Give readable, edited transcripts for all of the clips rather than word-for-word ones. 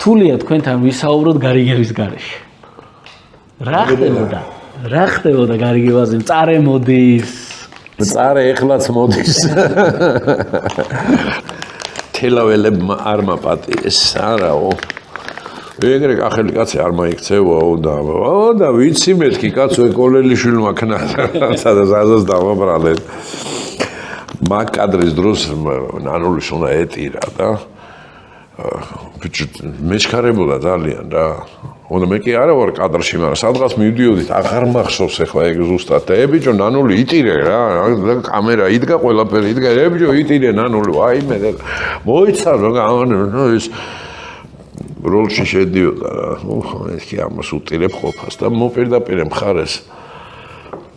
რთულია თქვენთან ვისაუბროთ გარიგების გარეშე. რა ხდებოდა გარიგებაზე? მწარე მოდის. მწარე ეხლაც მოდის. თელაველებმა არ მაპატიეს, არაო. ეგრე კახელი კაცი არ მაიქცევაო და ვიცი მეთქი კაცო ეკოლელიშვილმა ქნა სადაც აზას დავაბრალეთ. მაგ კადრის დროს ნანულის უნდა ეტირა და მეჩქარებულა ძალიან რა. უნდა მე კი არა ვარ კადრში, მაგრამ სადღაც მივდიოდით, აღარ მახსოვს ახლა ეგ ზუსტად. და ბიჭო ნანული იტირე რა, კამერა იდგა, ყველაფერი იდგა. ბიჭო იტირე ნანული, აი მე მოიცა რა, ეს როლში შედიოდა რა. ეს კი ამას უტირებ ყოფას და მოპირდაპირე მხარეს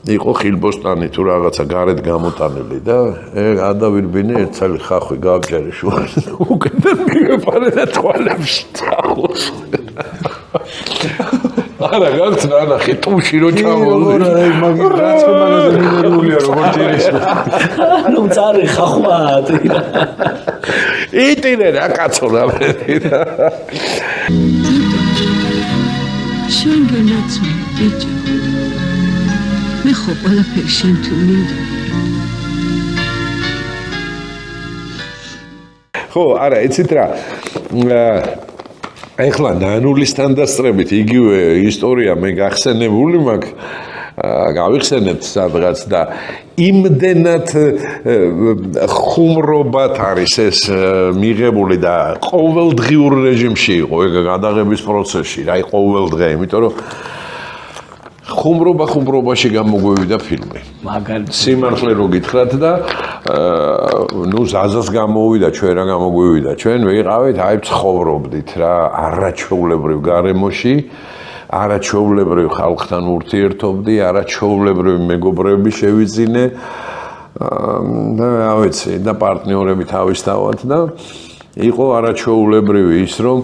იყო ხილბოსტანი თუ რაღაცა გარეთ გამოტანილი და ადავირბინე ერთ წელი ხახვი გავჯერე შუა უკეთე მიგეპარე და თვალებში წახვს. არა გაგცნა ნახე ტუში რო ჩამოვიდა მაგის რაც მაგაზე მინერულია როგორ ჭირის ნუ წარი ხახვა იტირე რა კაცო რა შენგანაც ბიჭო მე ხო ყველაფერი შენ თუ მინდა ხო არა იცით რა ეხლა ნანულისთან დასწრებით იგივე ისტორია მე გახსენებული მაქვს გავიხსენებთ სადღაც და იმდენად ხუმრობად არის ეს მიღებული და ყოველდღიურ რეჟიმში იყო ეგ გადაღების პროცესში რა ყოველდღე იმიტომ რომ ხუმრობაში გამოგვივიდა ფილმი. მაგალითად სიმართლე რო გითხრათ და ნუ ზაზას გამოვიდა ჩვენ რა გამოგვივიდა. ჩვენ ვიყავით აი ცხოვრობდით რა არაჩვეულებრივ გარემოში, არაჩვეულებრივ ხალხთან ურთიერთობდი, არაჩვეულებრივ მეგობრები შევიძინე და რა ვიცი და პარტნიორები თავისთავად და იყო არაჩვეულებრივი ის რომ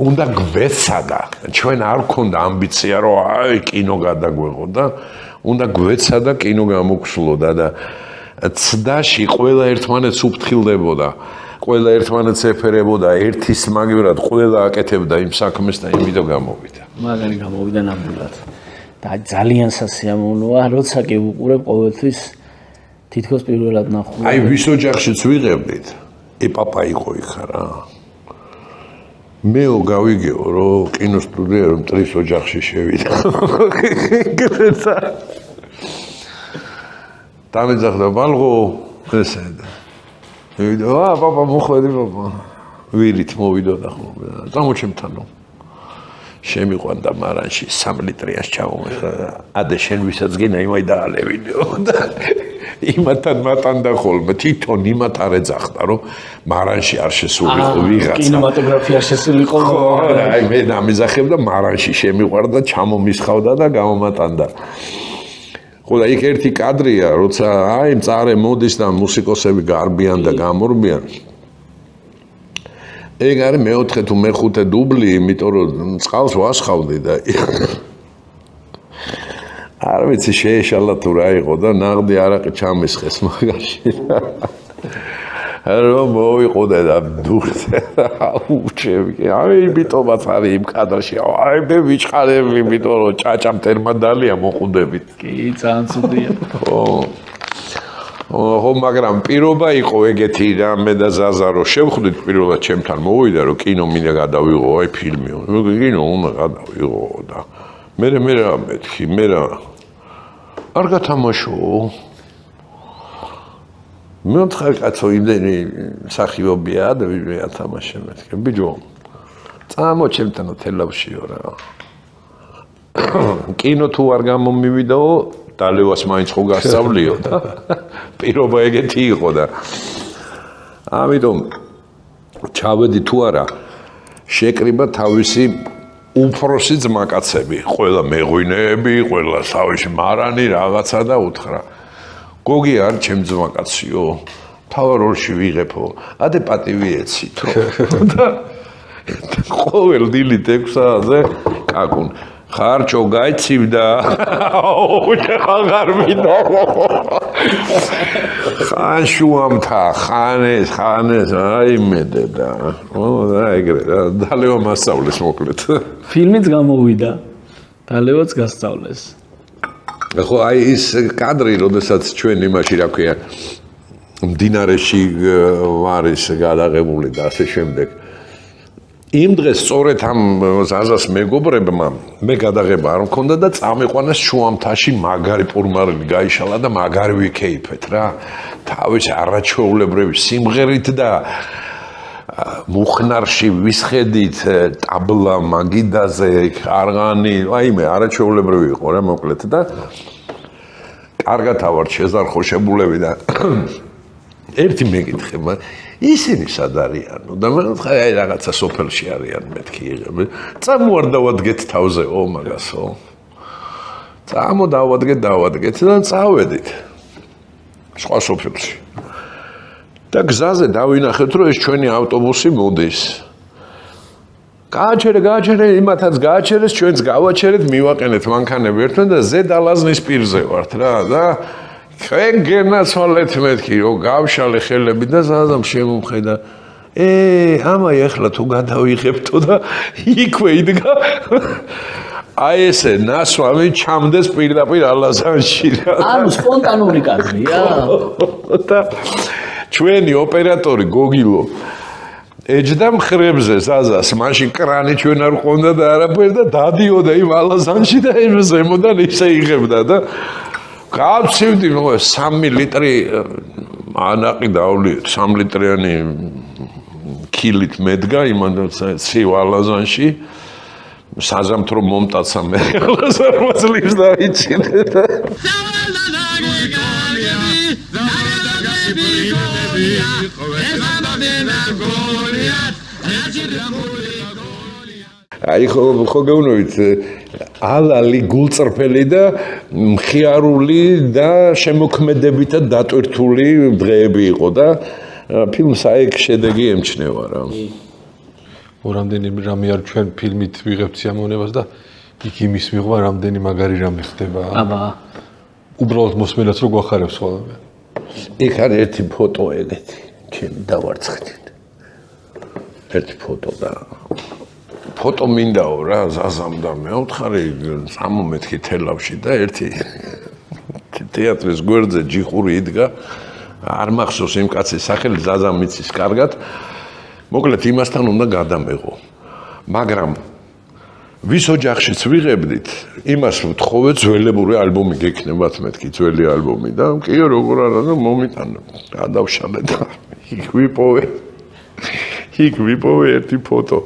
უნდა გვეცადა ჩვენ არ გქონდა ამბიცია რომ აი კინო გადაგვეღო და უნდა გვეცადა კინო გამოგსვლოდა და ცდაში ყველა ერთმანეთს უფრთხილდებოდა ყველა ერთმანეთს ეფერებოდა ერთის მაგივრად ყველა აკეთებდა იმ საქმეს და იმითო გამოვიდა მაგარი გამოვიდა ნამდვილად და ძალიან სასიამოვნოა როცა კი უყურებ ყოველთვის თითქოს პირველად ნახულობ აი ვის ოჯახშიც ვიღებდით ეპაპა იყო იქ რა მეო გავიგეო რომ კინოსტუდია რომ მტრის ოჯახში შევიდა. დამეძახდა ბალღო ესა და ვიდო პაპა მოხვედი პაპა ვირით მოვიდოდა ხოლმე წამოჩემთანო შემიყვანდა მარანში 3 ლიტრიას ჩამომეხა ადე შენ ვისაც გენა იმაი დაალევინეო და იმათან მატანდა ხოლმე თვითონ იმათ არ ეძახდა რომ მარანში არ შესულიყო ვიღაცა კინემატოგრაფია შესულიყო აი მე დამიზახებდა მარანში შემიყვარდა ჩამომისხავდა და გამომატანდა ხო და იქ ერთი კადრია როცა აი მწარე მოდის და მუსიკოსები გარბიან და გამორბიან ეგ არის მეოთხე თუ მეხუთე დუბლი იმიტომ რომ წყალს ვასხავდი და არ ვიცი შეეშალა თუ რა იყო და ნაღდი არაყი ჩამისხეს მაგაში რომ მოვიყოდე და დურთე აუჩევი აი ბიტომაც არის იმ კადრში აი მე ვიჩხარები იმიტომ რომ ჭაჭამ თერმადალია მოყუდებით კი ძალიან ცუდია ხო მაგრამ პირობა იყო ეგეთი რა მე და ზაზა რომ შევხვდით პირველად ჩემთან მოვიდა რომ კინო მინდა გადავიღო აი ფილმი კინო უნდა გადავიღო და მე რა მეთქი მე რა არ გათამაშო მე ვთქვი კაცო იმდენი სახიობია და ვინმე ათამაშე მეთქი ბიჭო წამოჩემთანო თელავშიო რა კინო თუ არ გამომივიდაო დალევას მაინც ხო გასწავლიო და პირობა ეგეთი იყო და ამიტომ ჩავედი თუ არა შეკრიბა თავისი უფროსი ძმაკაცები ყველა მეღვინეები ყველა სავიში მარანი რაღაცა და უთხრა გოგი არ ჩემ ძმაკაციო თავარ როლში ვიღებო ადე პატივი ეცითო და ყოველ დილით 6 საათზე კაკუნ ხარჭო გაიცივდა. აღარ მინდა. ხან შუამთა, ხანეს, აი მედედა. და ეგრე რა, დალევა მასწავლეს მოკლედ. ფილმიც გამოვიდა. დალევაც გასწავლეს. ხო, აი ის კადრი, როდესაც ჩვენ იმაში რა ქვია, მდინარეში ვარ ის გადაღებული და ასე შემდეგ. იმ დღეს სწორედ ამ ზაზას მეგობრებმა მე გადაღება არ მქონდა და წამეყვანეს შუამთაში მაგარი პურმარილი გაიშალა და მაგარი ვიქეიფეთ რა. თავის არაჩვეულებრივი სიმღერით და მუხნარში ვისხედით ტაბლა მაგიდაზე ყარღანი, აიმე არაჩვეულებრივი იყო რა მოკლედ და კარგად ავარ შეზარხოშებულები და ერთი მეკითხე, ისინი სად არიანო და მე ვთქვა აი რაღაცა სოფელში არიან მეთქი იღები. წამოვარდავადგეთ თავზეო მაგასო. წამოდავადგეთ და წავედით. სხვა სოფელში. და გზაზე დავინახეთ რომ ეს ჩვენი ავტობუსი მოდის. გააჩერე, იმათაც გააჩერეს, ჩვენც გავაჩერეთ, მივაყენეთ მანქანები ერთმანეთთან და ზედ ალაზნის პირზე ვართ რა და ხენ გენაცვალეთ მეთქი რომ გავშალე ხელები და ზაზამ შემომხედა. ამაი ახლა თუ გადავიღებთო და იქვე იდგა. აი ესე ნასვამი ჩამდეს პირდაპირ ალაზანში რა. ანუ სპონტანური კადრია. და ჩვენი ოპერატორი გოგილო ეჯდა მხრებზე ზაზას, მაშინ კრანი ჩვენ არ ყონდა და არაფერი და დადიოდა იმ ალაზანში და იმ ზემოდან ისე იღებდა და გავცივდი 3 ლიტრი ანაყი დავლიეთ 3 ლიტრიანი კილით მედგა იმან ცივ ალაზანში საზამთ რომ მომტაცა მე ალაზანს ძლივს დაიჭირე და აი ხო გეუბნებით ალალი გულწრფელი და მხიარული და შემოქმედებითად დატვირთული დღეები იყო და ფილმს აიქ შედეგი ემჩნევა რა. რამდენი რამე არ ჩვენ ფილმით ვიღებთ სიამოვნებას და იქ იმის მიღვა რამდენი მაგარი რამე ხდება. აბა. უბრალოდ მოსმენაც რო გვახარებს ხოლმე. იქ არის ერთი ფოტო ეგეთი, ჩემი დავარცხეთ. ერთი ფოტო და ფოტო მინდაო რა ზაზამ და მე ვთხარი წამომეთქი თელავში და ერთი თეატრის გვერდზე ჯიხური იდგა არ მახსოვს იმ კაცის სახელი ზაზამ მიცის კარგად მოკლედ იმასთან უნდა გადამეღო მაგრამ ვის ოჯახშიც ვიღებდით იმას ვთხოვეთ ძველებური ალბომი გექნებათ მეთქი ძველი ალბომი და კიო როგორ არა და მომიტანა გადავშალე და იქ ვიპოვე ერთი ფოტო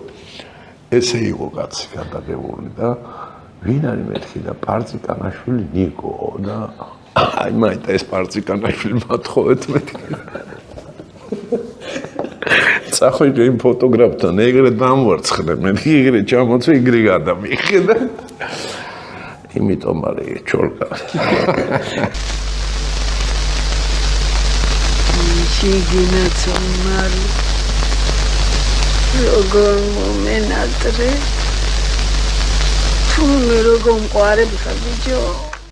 ესე იყო კაცი გადაღებული და ვინ არის მეთქი და პარწიკანაშვილი ნიკო და აი მაინც ეს პარწიკანაშვილი მათხოვეთ მეთქი წახვიდე იმ ფოტოგრაფთან ეგრე დამვარცხნე მე ეგრე ჩამოწვი ეგრე გადამიხედა იმიტომ არის ჩოლკა შიგინაცომარი როგორ მომენატრე თუ მე როგორ მყარები ხარ ბიჭო